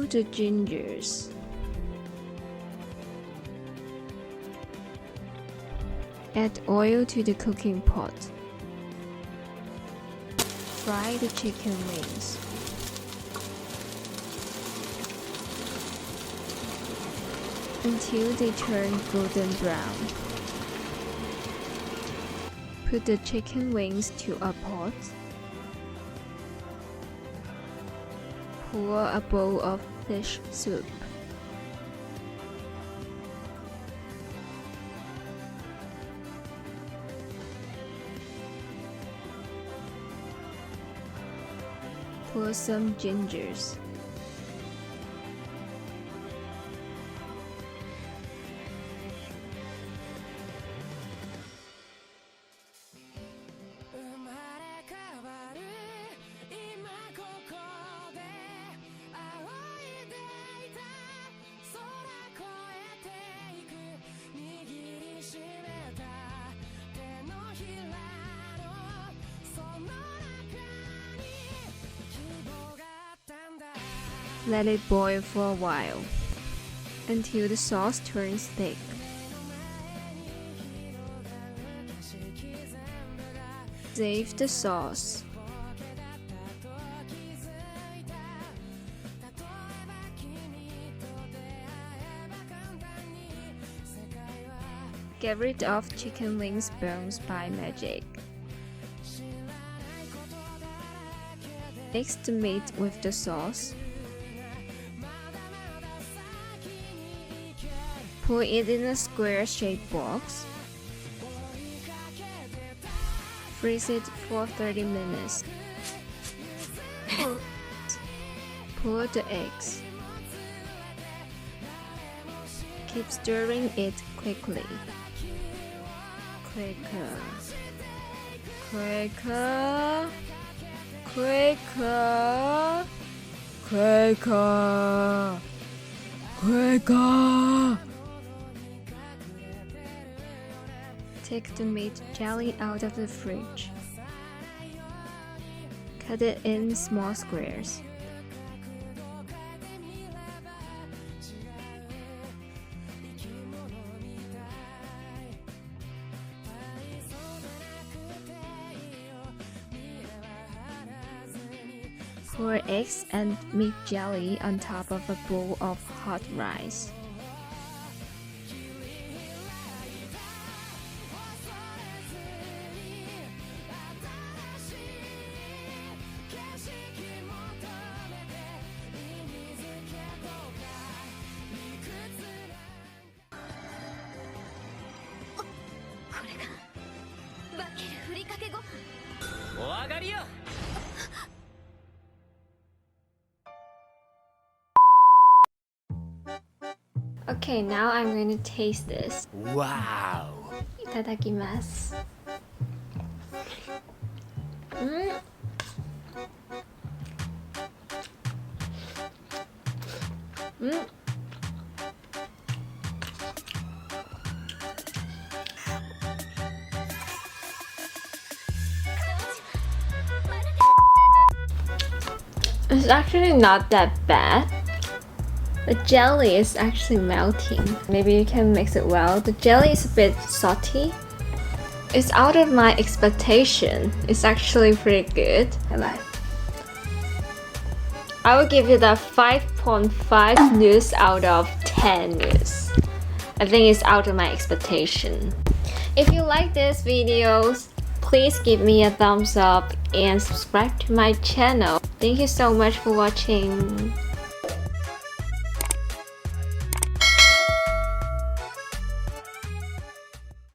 Peel the gingers. Add oil to the cooking pot. Fry the chicken wings. Until they turn golden brown. Put the chicken wings to a pot. Pour a bowl of fish soup. Pour some gingers. Let it boil for a while, until the sauce turns thick. Save the sauce. Get rid of chicken wings bones by magic. Mix the meat with the sauce. Put it in a square-shaped box. Freeze it for 30 minutes. Pour the eggs. Keep stirring it quickly. Quicker. Quicker. Quicker. Quicker. Quicker. Take the meat jelly out of the fridge. Cut it in small squares. Pour eggs and meat jelly on top of a bowl of hot rice. Okay, now I'm going to taste this. Wow! Itadakimasu. It's actually not that bad. The jelly is actually melting. Maybe you can mix it well. The jelly is a bit salty. It's out of my expectation. It's actually pretty good. I like it. I will give it a 5.5 news out of 10 news. I think it's out of my expectation. If you like this videos, please give me a thumbs up and subscribe to my channel. Thank you so much for watching.